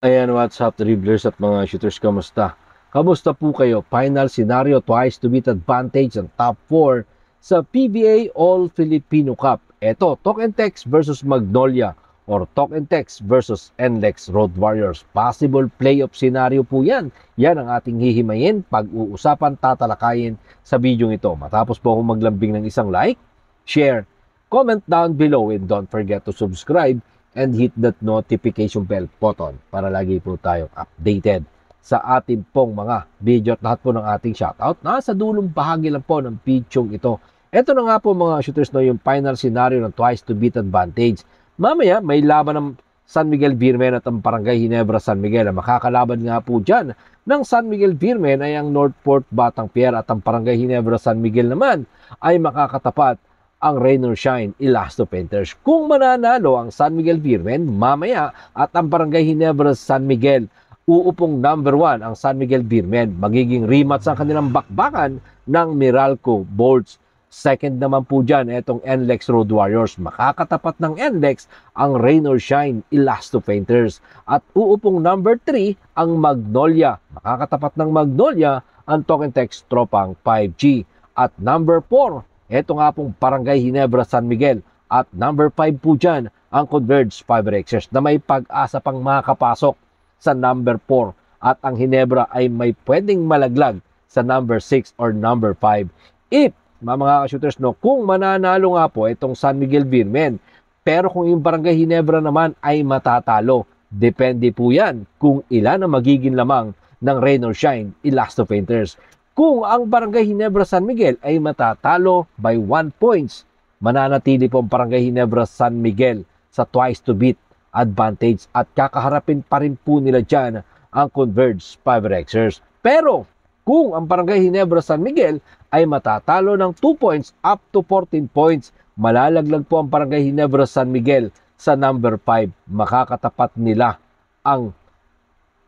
Ayan, what's up, dribblers at mga shooters, kamusta? Kamusta po kayo? Final scenario, twice to beat advantage ang top 4 sa PBA All Filipino Cup. Ito, Talk and Text versus Magnolia or Talk and Text versus NLEX Road Warriors. Possible playoff scenario po yan. Yan ang ating hihimayin, pag-uusapan, tatalakayin sa video ito. Matapos po akong maglambing ng isang like, share, comment down below, and don't forget to subscribe and hit that notification bell button para lagi po tayong updated sa ating pong mga video at lahat po ng ating shoutout. Nasa dulong bahagi lang po ng pichong ito. Ito na nga po mga shooters, no, yung final scenario ng twice to beat advantage. Mamaya may laban ng San Miguel Beermen at ang Barangay Ginebra San Miguel. Ang makakalaban nga po dyan ng San Miguel Beermen ay ang Northport Batang Pier at ang Barangay Ginebra San Miguel naman ay makakatapat ang Rain or Shine Elasto Painters. Kung mananalo ang San Miguel Beermen mamaya at ang Barangay Ginebra San Miguel, uupong number 1 ang San Miguel Beermen. Magiging rematch ang kanilang bakbakan ng Meralco Bolts. Second naman po dyan, itong NLEX Road Warriors. Makakatapat ng NLEX ang Rain or Shine Elasto Painters. At uupong number 3 ang Magnolia. Makakatapat ng Magnolia ang Talk and Text Tropang 5G. At number 4, ito nga pong Barangay Ginebra San Miguel. At number 5 po dyan, ang Converge Fiber Xers na may pag-asa pang makapasok sa number 4. At ang Ginebra ay may pwedeng malaglag sa number 6 or number 5. If, mga ka-shooters, no, kung mananalo nga po itong San Miguel Beermen, pero kung yung Barangay Ginebra naman ay matatalo, depende po yan kung ilan ang magiging lamang ng Rain or Shine Elasto Painters. Kung ang Barangay Ginebra San Miguel ay matatalo by 1 points, mananatili po ang Barangay Ginebra San Miguel sa twice to beat advantage at kakaharapin pa rin po nila dyan ang Converge Fiber Xers. Pero kung ang Barangay Ginebra San Miguel ay matatalo ng 2 points up to 14 points, malalaglag po ang Barangay Ginebra San Miguel sa number 5. Makakatapat nila ang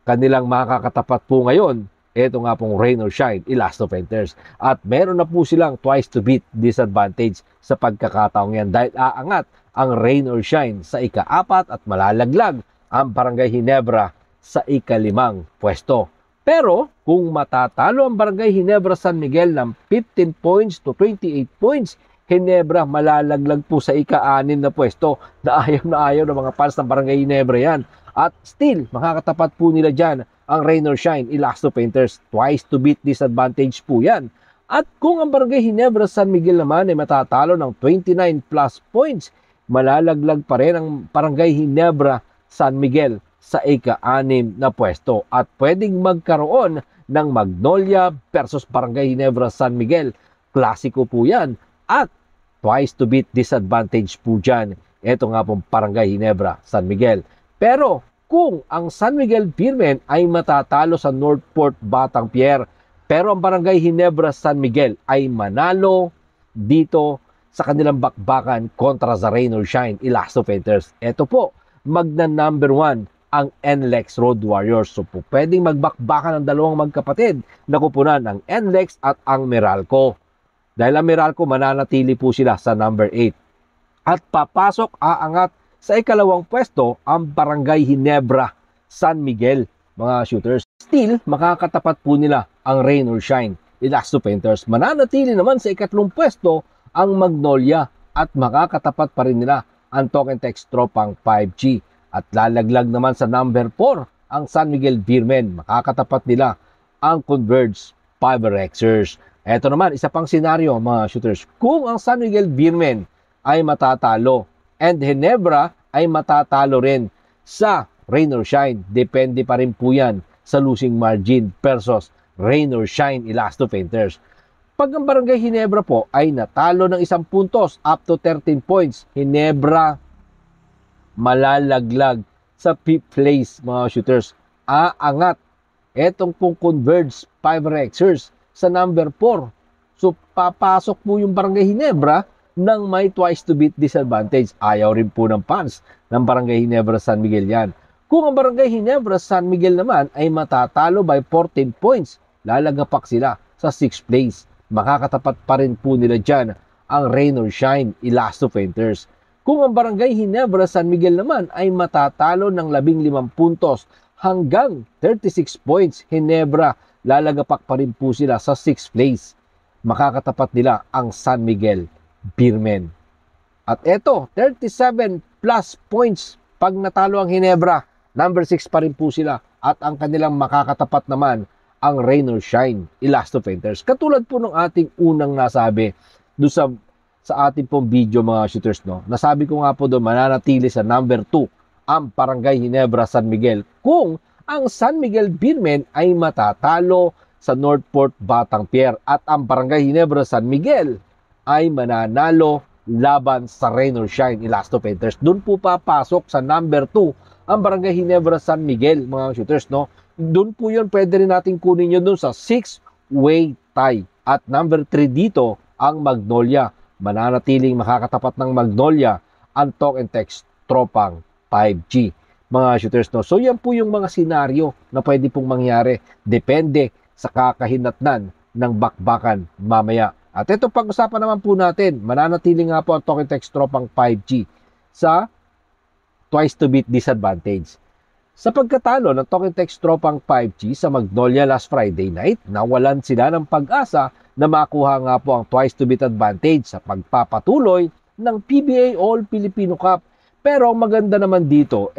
kanilang makakatapat po ngayon. Ito nga pong Rain or Shine Elasto Painters. At meron na po silang twice to beat disadvantage sa pagkakataong yan dahil aangat ang Rain or Shine sa ika-4 at malalaglag ang Barangay Ginebra sa ika-5 pwesto. Pero kung matatalo ang Barangay Ginebra San Miguel ng 15 points to 28 points, Ginebra malalaglag po sa ika-6 na pwesto na ayaw ng mga fans ng Barangay Ginebra yan. At still, makakatapat po nila dyan ang Rain or Shine Elasto Painters. Twice to beat disadvantage po yan. At kung ang Barangay Ginebra San Miguel naman ay matatalo ng 29 plus points, malalaglag pa rin ang Barangay Ginebra San Miguel sa ika-6 na pwesto. At pwedeng magkaroon ng Magnolia versus Barangay Ginebra San Miguel. Klasiko po yan. At twice to beat disadvantage po dyan. Ito nga pong Barangay Ginebra San Miguel. Pero kung ang San Miguel Beermen ay matatalo sa Northport Batang Pier, pero ang Barangay Ginebra San Miguel ay manalo dito sa kanilang bakbakan kontra sa Rain or Shine Elasto Painters, ito po, magna number 1 ang NLEX Road Warriors. So po, pwedeng magbakbakan ng dalawang magkapatid na kupunan ng NLEX at ang Meralco. Dahil ang Meralco, mananatili po sila sa number 8. At papasok, aangat sa ika-2 pwesto ang Barangay Ginebra San Miguel, mga shooters. Still, makakatapat po nila ang Rain or Shine Elasto Painters. Mananatili naman sa ika-3 pwesto ang Magnolia at makakatapat pa rin nila ang Talk and Text Tropang 5G. At lalaglag naman sa number 4 ang San Miguel Beermen. Makakatapat nila ang Converge Fiber Xers. Ito naman, isa pang senaryo, mga shooters. Kung ang San Miguel Beermen ay matatalo and Ginebra ay matatalo rin sa Rain or Shine, depende pa rin po yan sa losing margin versus Rain or Shine Elasto Painters. Pag ang Barangay Ginebra po ay natalo ng 1 puntos up to 13 points, Ginebra malalaglag sa 5th place, mga shooters. Aangat etong pong Converge Fiber Xers sa number 4. So papasok po yung Barangay Ginebra nang may twice to beat disadvantage. Ayaw rin po ng fans ng Barangay Ginebra San Miguel yan. Kung ang Barangay Ginebra San Miguel naman ay matatalo by 14 points, lalagapak sila sa 6th place. Makakatapat pa rin po nila dyan ang Rain or Shine Elasto Painters. Kung ang Barangay Ginebra San Miguel naman ay matatalo ng 15 puntos hanggang 36 points. Ginebra, lalagapak pa rin po sila sa 6th place. Makakatapat nila ang San Miguel Beermen. At eto, 37 plus points pag natalo ang Ginebra. Number 6 pa rin po sila. At ang kanilang makakatapat naman ang Rain or Shine, Elasto Painters. Katulad po ng ating unang nasabi doon sa ating pong video mga shooters, no? Nasabi ko nga po doon, mananatili sa number 2 ang Barangay Ginebra San Miguel kung ang San Miguel Beermen ay matatalo sa Northport Batang Pier at ang Barangay Ginebra San Miguel ay mananalo laban sa Rain or Shine, Elasto Painters. Doon po papasok sa number 2 ang Barangay Ginebra San Miguel mga shooters, no? Doon po yun, pwede rin natin kunin yun doon sa 6-way tie. At number 3 dito ang Magnolia. Mananatiling makakatapat ng Magnolia ang Talk and Text Tropang 5G mga shooters, no? So yan po yung mga senaryo na pwede pong mangyari, depende sa kakahinatnan ng bakbakan mamaya. At ito pag-usapan naman po natin, mananatiling nga po ang Talk and Text Tropang 5G sa twice to beat disadvantage. Sa pagkatalo ng Talk and Text Tropang 5G sa Magnolia last Friday night, nawalan sila ng pag-asa na makuha nga po ang twice to beat advantage sa pagpapatuloy ng PBA All Filipino Cup. Pero ang maganda naman dito,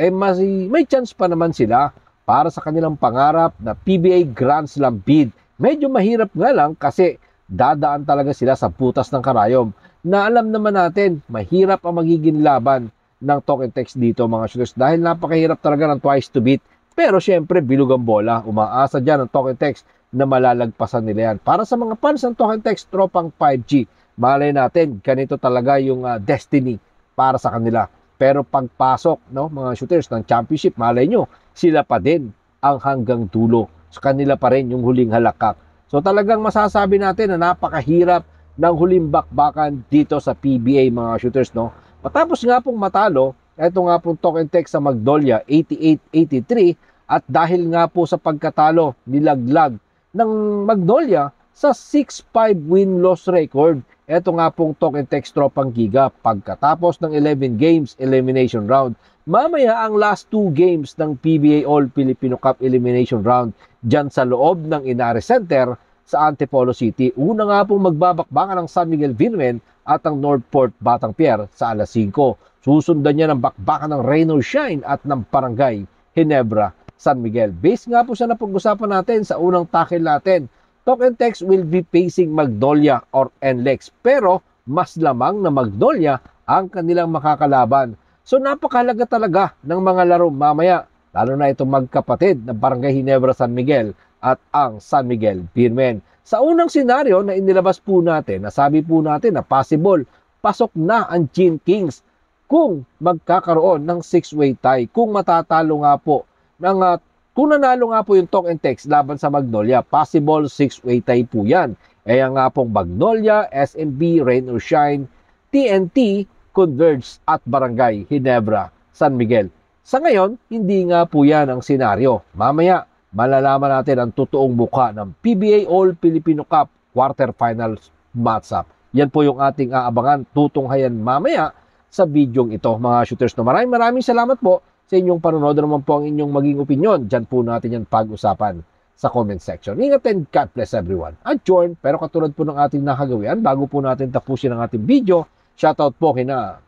may chance pa naman sila para sa kanilang pangarap na PBA Grand Slam bid. Medyo mahirap nga lang kasi dadaan talaga sila sa butas ng karayom na alam naman natin, mahirap ang magiging laban ng Talk and Text dito mga shooters dahil napakahirap talaga ng twice to beat. Pero syempre, bilog ang bola. Umaasa dyan ang Talk and Text na malalagpasan nila yan. Para sa mga fans ng Talk and Text Tropang 5G, malay natin, ganito talaga yung destiny para sa kanila. Pero pagpasok, no, mga shooters ng championship, malay nyo, sila pa din ang hanggang dulo. Sa kanila pa rin yung huling halakak. So talagang masasabi natin na napakahirap ng huling bakbakan dito sa PBA mga shooters, no. Matapos nga pong matalo, ito nga pong Talk and Text sa Magnolia 88-83 at dahil nga po sa pagkatalo nilaglag ng Magnolia sa 6-5 win-loss record, ito nga pong Talk and Text Tropang Giga pagkatapos ng 11 games elimination round. Mamaya ang last 2 games ng PBA All Filipino Cup elimination round dyan sa loob ng Inares Center sa Antipolo City. Una nga pong magbabakbakan ng San Miguel Beermen at ang Northport Batang Pier sa alas 5. Susundan niya ng bakbakan ng Rain or Shine at ng Barangay Ginebra San Miguel. Base nga po sa napag-usapan natin sa unang tackle natin, Talk and Text will be facing Magnolia or NLEX. Pero mas lamang na Magnolia ang kanilang makakalaban. So napakahalaga talaga ng mga laro mamaya, lalo na itong magkapatid na Barangay Ginebra San Miguel at ang San Miguel Beermen. Sa unang senaryo na inilabas po natin, nasabi po natin na possible, pasok na ang Gin Kings kung magkakaroon ng 6-way tie. Kung matatalo nga po, kung nanalo nga po yung Talk and Text laban sa Magnolia, possible 6-way tie po yan. Kaya nga pong Magnolia, SMB, Rain or Shine, TNT, Converge at Barangay Ginebra San Miguel. Sa ngayon, hindi nga po yan ang senaryo. Mamaya, malalaman natin ang totoong mukha ng PBA All Filipino Cup quarterfinals matchup. Yan po yung ating aabangan, tutunghayan mamaya sa bidyong ito mga shooters. No, maraming salamat po sa inyong panonood. Naman po ang inyong maging opinion. Diyan po natin yan pag-usapan sa comment section. Ingat and God bless everyone. At join, pero katulad po ng ating nakagawian, bago po natin tapusin ang ating video, shoutout po kina